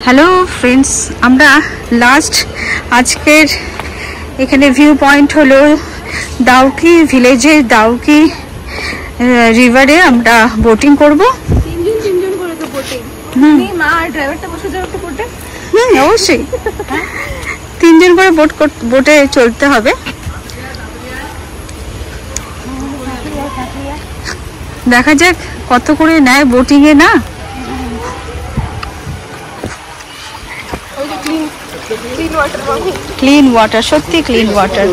Hello friends, আমরা last আজকের এখানে ভিউ পয়েন্ট হলো দাউকি ভিলেজের দাউকি রিভারে আমরা বোটিং করব। তিনজন করে তো বোটিং। মা আর ড্রাইভারটা বসে যাবে তো বোটে। অবশ্যই 3 জন করে বোটে চলতে হবে। দেখা যাক কত করে নেয় বোটিং এ। না ক্লিন ওয়াটার, সত্যি ক্লিন ওয়াটার।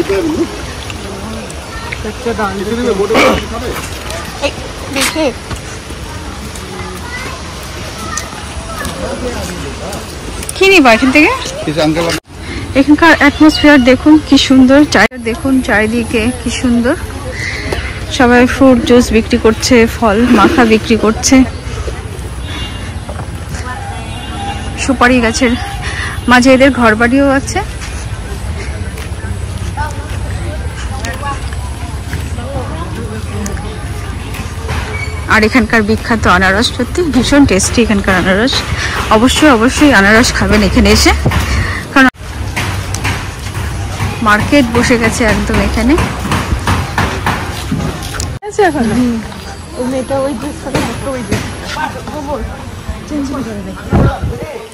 কি নিবা এখান থেকে? এখানকার অ্যাটমসফিয়ার দেখুন কি সুন্দর, দেখুন চারিদিকে কি সুন্দর। সবাই ফ্রুট জুস বিক্রি করছে, ফল মাখা বিক্রি করছে। সুপারি গাছের মাঝে এদের ঘর বাড়িও আছে। আর এখানকার বিখ্যাত আনারস, সত্যি ভীষণ টেস্টি এখানকার আনারস। অবশ্যই আনারস খাবেন এখানে এসে, কারণ মার্কেট বসে গেছে একদম এখানে।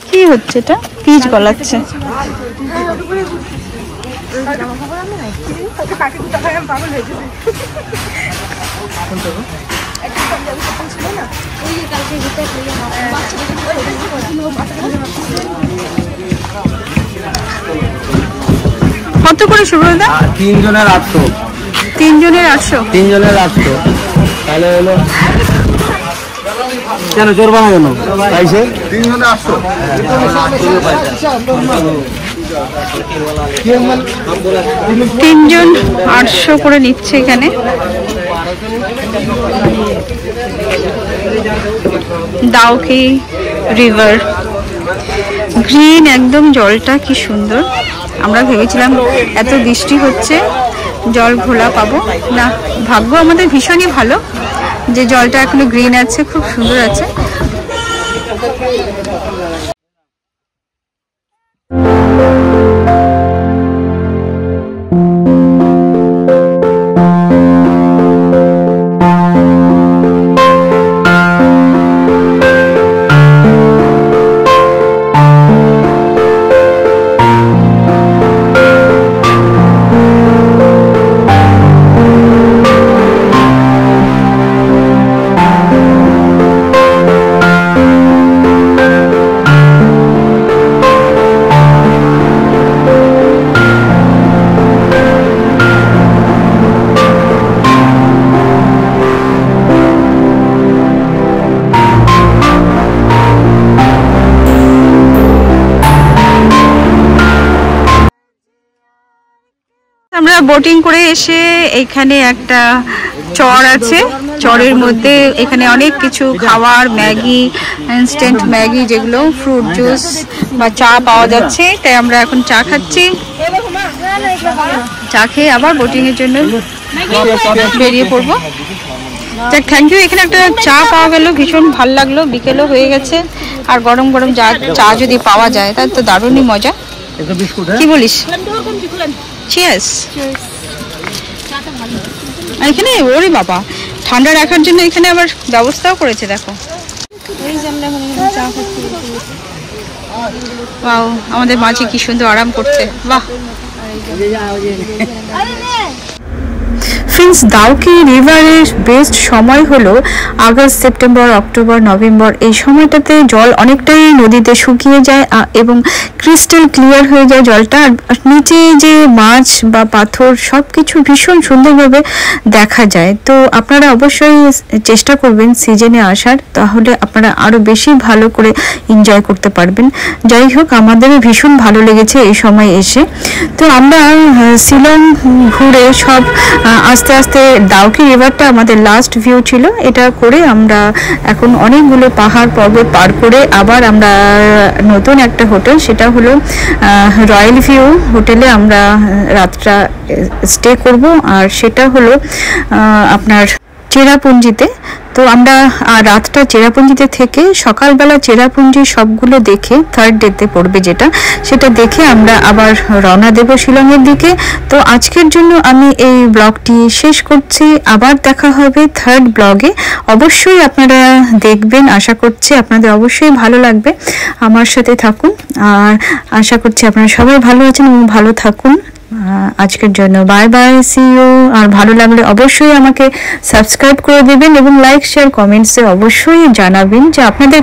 কি হচ্ছে এটা? পিচ গলাচ্ছে। কত করে শুরু হলো? 3 জনের 800। 3 জনের 800? 3 জনের 800। তাহলে হলো কেন জোর বানা কেন? পাইছে 3 জনের 800। 3 জন 800 করে নিচ্ছে এখানে। দাউকি রিভার, গ্রিন একদম, জলটা কি সুন্দর। আমরা ভেবেছিলাম এত বৃষ্টি হচ্ছে জল ঘোলা পাবো না, ভাগ্য আমাদের ভীষণই ভালো যে জলটা এখনো গ্রিন আছে, খুব সুন্দর আছে। আমরা বোটিং করে এসে এখানে একটা চর আছে, চরের মধ্যে এখানে অনেক কিছু খাওয়ার, ম্যাগি, ইনস্ট্যান্ট ম্যাগি, যেগুলো ফ্রুট জুস বা চা পাওয়া যাচ্ছে। তাই আমরা এখন চা খাচ্ছি। চা খেয়ে আবার বোটিং এর জন্য বেরিয়ে পড়বো। যাক, থ্যাংক ইউ। এখানে একটা চা পাওয়া গেল, ভীষণ ভালো লাগলো। বিকেলও হয়ে গেছে, আর গরম গরম চা যদি পাওয়া যায় তাহলে তো দারুণই মজা। কি বলিস? চিয়ার্স। এখানে ওরে বাবা, ঠান্ডা রাখার জন্য এখানে আবার ব্যবস্থাও করেছে, দেখো। ওয়াও, আমাদের মাঝে কি সুন্দর আরাম করছে, বাহ। ফ্রেন্ডস, দাউকি রিভারের বেস্ট সময় হলো আগস্ট, সেপ্টেম্বর, অক্টোবর, নভেম্বর। এই সময়টাতে জল অনেকটাই নদীতে শুকিয়ে যায় এবং ক্রিস্টাল ক্লিয়ার হয়ে যায় জলটা। আর নিচে যে মাছ বা পাথর সব কিছু ভীষণ সুন্দরভাবে দেখা যায়। তো আপনারা অবশ্যই চেষ্টা করবেন সিজনে আসার, তাহলে আপনারা আরও বেশি ভালো করে এনজয় করতে পারবেন। যাই হোক, আমাদেরও ভীষণ ভালো লেগেছে এই সময় এসে। তো আমরা শিলং ঘুরে সব আস্তে আস্তে দাউকি রিভারটা আমাদের লাস্ট ভিউ ছিল। এটা করে আমরা এখন অনেকগুলো পাহাড় পর্বত পার করে আবার আমরা নতুন একটা হোটেল, সেটা হলো রয়্যাল ভিউ হোটেলে আমরা রাতটা স্টে করব। আর সেটা হলো আপনার চেরাপুঞ্জিতে। তো তো আমরা রাতটা চেরাপুঞ্জিতে থেকে সকালবেলা চেরাপুঞ্জি সবগুলো দেখে থার্ড ডেতে পড়বে সেটা দেখে আমরা আবার রওনা দেব শিলংয়ের দিকে। তো আজকের জন্য আমি এই ব্লগটি শেষ করছি, আবার দেখা হবে থার্ড ব্লগে। অবশ্যই আপনারা দেখবেন, আশা করছি আপনাদের অবশ্যই ভালো লাগবে, আমার সাথে থাকুন। আর আশা করছি আপনারা সবাই ভালো আছেন এবং ভালো থাকুন। আজকের জন্য বাই বাই, সি ইউ। আর ভালো লাগলে অবশ্যই আমাকে সাবস্ক্রাইব করে দেবেন এবং লাইক শেয়ার কমেন্টসে অবশ্যই জানাবেন যে আপনাদের